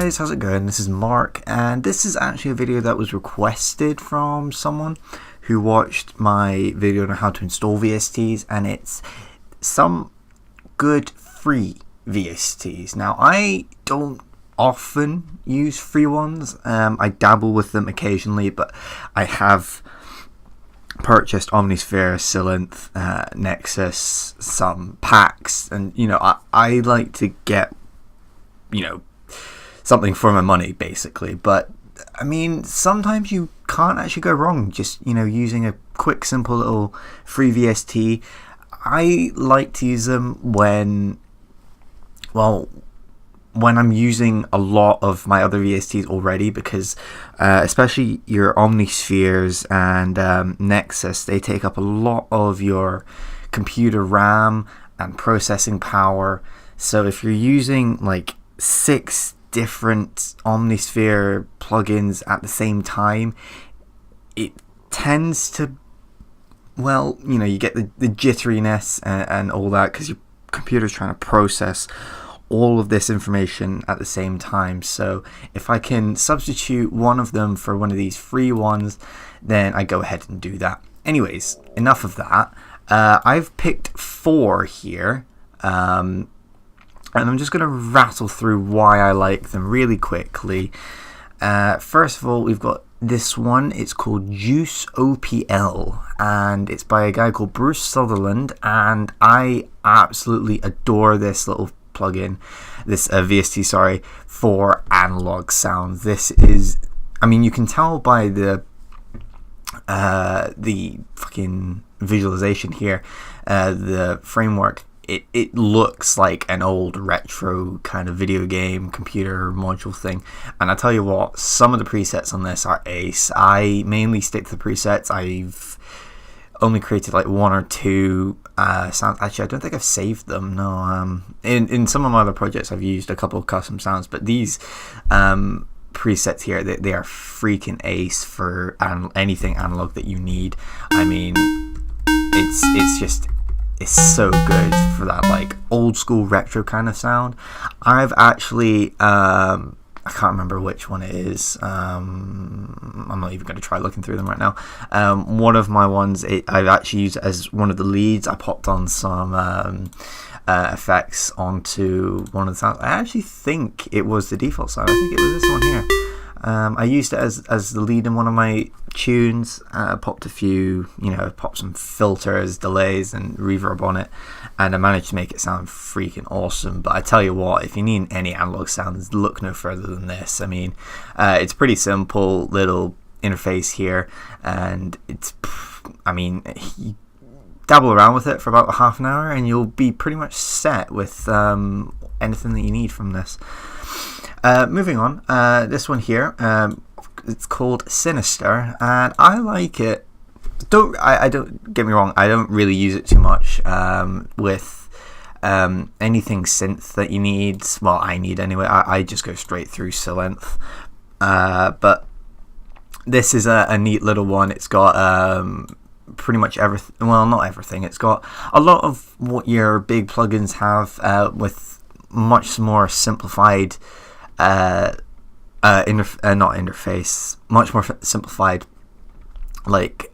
guys, how's it going? This is Mark, and this is actually a video that was requested from someone who watched my video on how to install VSTs, and it's some good free VSTs. Now, I don't often use free ones. I dabble with them occasionally, but I have purchased Omnisphere, Sylinth, Nexus, some packs, and I like to get something for my money, basically. But I mean, sometimes you can't actually go wrong just using a quick, simple little free VST. I like to use them when I'm using a lot of my other VSTs already, because especially your Omnispheres and Nexus, they take up a lot of your computer RAM and processing power. So if you're using like 6 different Omnisphere plugins at the same time, it tends to, you get the jitteriness and all that, because your computer's trying to process all of this information at the same time. So if I can substitute one of them for one of these free ones, then I go ahead and do that. Anyways, enough of that. I've picked 4 here, and I'm just going to rattle through why I like them really quickly. First of all, we've got this one. It's called Juice OPL, and it's by a guy called Bruce Sutherland, and I absolutely adore this little plugin, this VST, for analog sound. This is, you can tell by the fucking visualization here, the framework. It looks like an old retro kind of video game computer module thing, and I tell you what, some of the presets on this are ace. I mainly stick to the presets. I've only created like 1 or 2 sounds. Actually, I don't think I've saved them. No, in some of my other projects I've used a couple of custom sounds, but these presets here, they are freaking ace for anything analog that you need. It's so good for that like old school retro kind of sound. I've actually I can't remember which one it is. I'm not even going to try looking through them right now. One of my ones, I've actually used it as one of the leads. I popped on some effects onto one of the sounds. I actually think it was the default sound. I think it was this one here. I used it as the lead in one of my tunes. Popped a few, popped some filters, delays, and reverb on it, and I managed to make it sound freaking awesome. But I tell you what, if you need any analog sounds, look no further than this. It's pretty simple little interface here, and it's, you dabble around with it for about half an hour, and you'll be pretty much set with anything that you need from this. Moving on, this one here, it's called Sinister, and I like it. Don't get me wrong, I don't really use it too much with anything synth that you need. Well, I need anyway. I just go straight through Sylinth, but this is a neat little one. It's got pretty much everything. Well, not everything. It's got a lot of what your big plugins have, with much more simplified not interface, much more simplified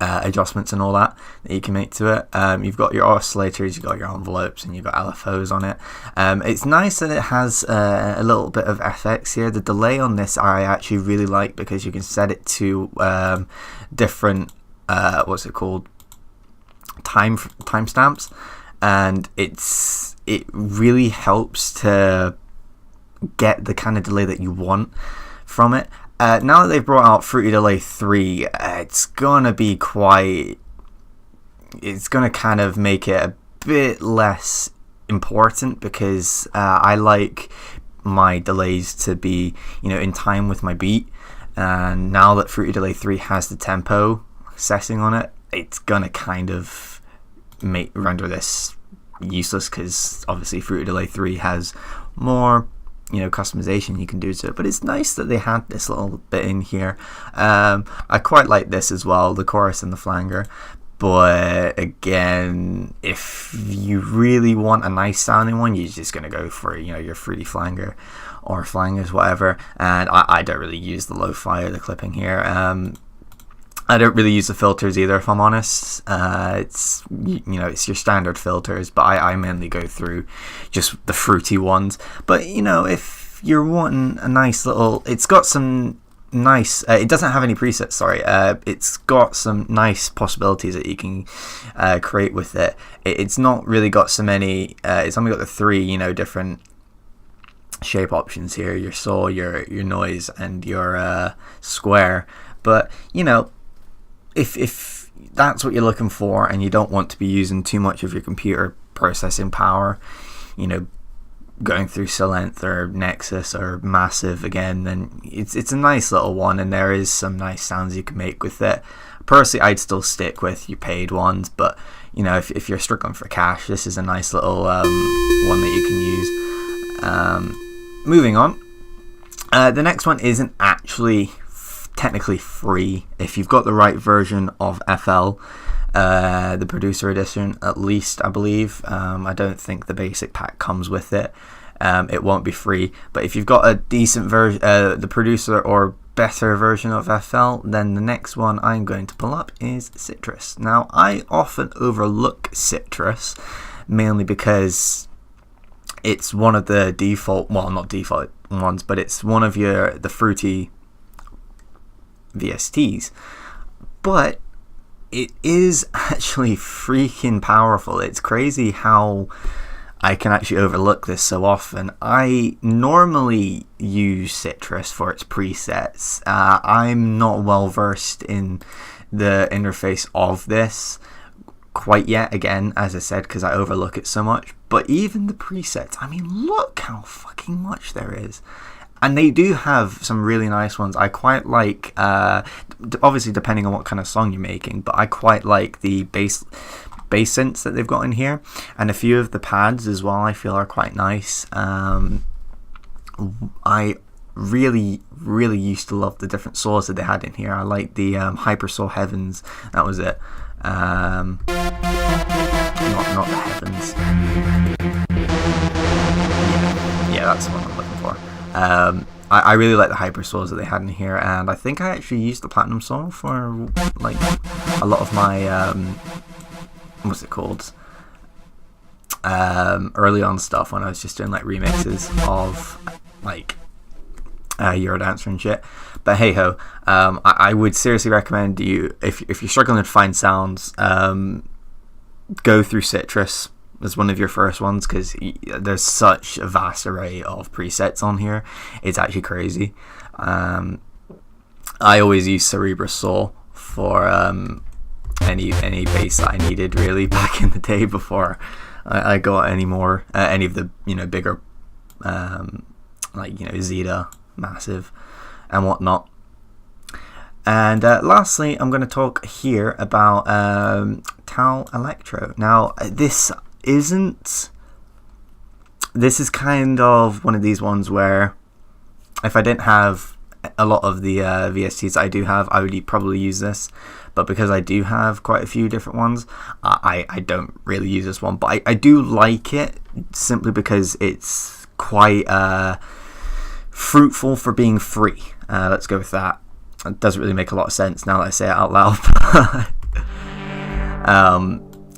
adjustments and all that you can make to it. You've got your oscillators, you've got your envelopes, and you've got LFOs on it. It's nice that it has a little bit of FX here. The delay on this I actually really like, because you can set it to different what's it called, timestamps, and it really helps to get the kind of delay that you want from it. Now that they've brought out Fruity Delay 3, it's gonna kind of make it a bit less important, because I like my delays to be in time with my beat, and now that Fruity Delay 3 has the tempo setting on it, it's gonna kind of render this useless, because obviously Fruity Delay 3 has more customization you can do to it. But it's nice that they had this little bit in here. I quite like this as well, the chorus and the flanger. But again, if you really want a nice sounding one, you're just going to go for, your fruity flanger or flangers, whatever. And I don't really use the lo-fi or the clipping here. I don't really use the filters either, if I'm honest. It's it's your standard filters, but I mainly go through just the fruity ones. But if you're wanting a nice little, it's got some nice. It doesn't have any presets. Sorry. It's got some nice possibilities that you can create with it. It's not really got so many. It's only got the 3 different shape options here: your saw, your noise, and your square. But if that's what you're looking for and you don't want to be using too much of your computer processing power, going through Silent or Nexus or Massive again, then it's a nice little one, and there is some nice sounds you can make with it. Personally, I'd still stick with your paid ones, but if you're struggling for cash, this is a nice little one that you can use. Moving on, the next one isn't actually technically free if you've got the right version of FL, the producer edition, at least I believe. I don't think the basic pack comes with it. It won't be free, but if you've got a decent version, the producer or better version of FL, then the next one I'm going to pull up is Citrus. Now, I often overlook Citrus mainly because it's one of the default, well, not default ones, but it's one of the fruity VSTs, but it is actually freaking powerful. It's crazy how I can actually overlook this so often. I normally use Citrus for its presets. I'm not well versed in the interface of this quite yet, again, as I said, because I overlook it so much. But even the presets, I mean, look how fucking much there is. And they do have some really nice ones. I quite like, obviously depending on what kind of song you're making, but I quite like the bass synths that they've got in here. And a few of the pads as well I feel are quite nice. I really used to love the different saws that they had in here. I like the Hyper Saw Heavens. That was it. Not the Heavens. Yeah, that's the one I'm looking for. I really like the hyper saws that they had in here, and I think I actually used the platinum saw for like a lot of my what's it called, early on stuff when I was just doing like remixes of like Eurodancer and shit. But hey ho, I would seriously recommend you, if you're struggling to find sounds, go through Citrus as one of your first ones, because there's such a vast array of presets on here. It's actually crazy. I always use Cerebra Saw for any bass that I needed, really, back in the day before I got any of the bigger like Zeta, Massive, and whatnot. And lastly, I'm going to talk here about Tal Electro. Now, this is kind of one of these ones where if I didn't have a lot of the VSTs I do have, I would probably use this. But because I do have quite a few different ones, I don't really use this one. But I do like it simply because it's quite fruitful for being free. Let's go with that. It doesn't really make a lot of sense now that I say it out loud.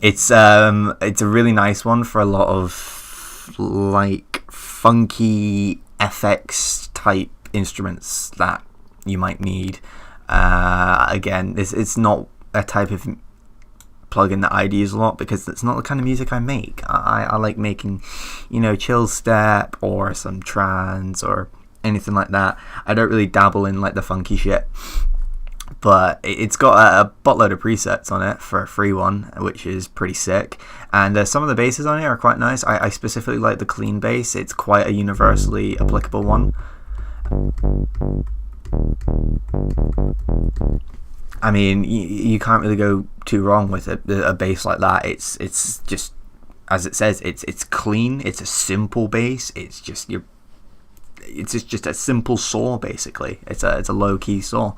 It's a really nice one for a lot of like funky FX type instruments that you might need. Again, it's not a type of plugin that I'd use a lot because it's not the kind of music I make. I like making, chill step or some trance or anything like that. I don't really dabble in like the funky shit. But it's got a buttload of presets on it for a free one, which is pretty sick. And some of the basses on it are quite nice. I specifically like the clean bass. It's quite a universally applicable one. I mean, you can't really go too wrong with a bass like that. It's just, as it says, it's clean. It's a simple bass. It's just a simple saw, basically. It's a low key saw.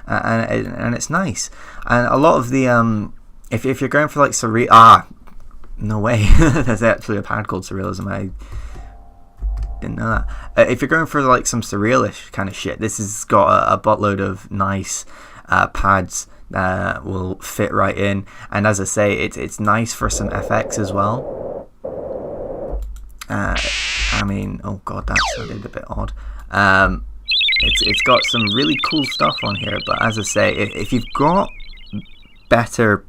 And it's nice. And a lot of the if you're going for like no way, there's actually a pad called Surrealism. Didn't know that. If you're going for like some surrealish kind of shit, this has got a buttload of nice pads that will fit right in. And as I say, it's nice for some FX as well. I mean, oh god, that sounded a bit odd. It's got some really cool stuff on here, but as I say, if you've got better,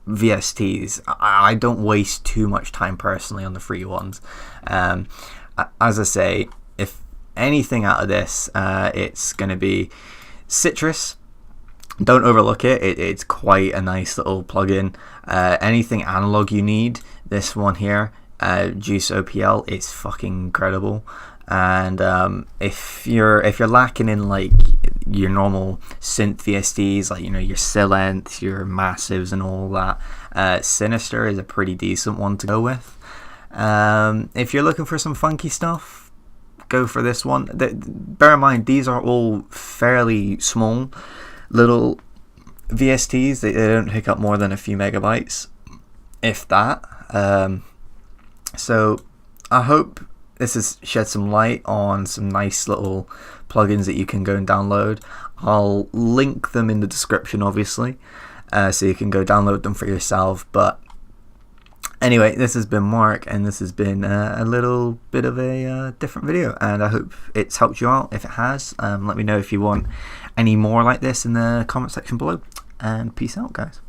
VSTs, I don't waste too much time personally on the free ones. As I say, if anything out of this, it's going to be Citrus. Don't overlook it. It's quite a nice little plugin. Anything analog you need, this one here, Juice OPL, is fucking incredible. And if you're lacking in like your normal synth VSTs, like your Silent, your Massives and all that, Sinister is a pretty decent one to go with. If you're looking for some funky stuff, go for this one. Bear in mind, these are all fairly small little VSTs. They don't pick up more than a few megabytes, if that. So I hope this has shed some light on some nice little plugins that you can go and download. I'll link them in the description, obviously, so you can go download them for yourself. But anyway, this has been Mark, and this has been a little bit of a different video, and I hope it's helped you out. If it has, let me know if you want any more like this in the comment section below, and peace out, guys.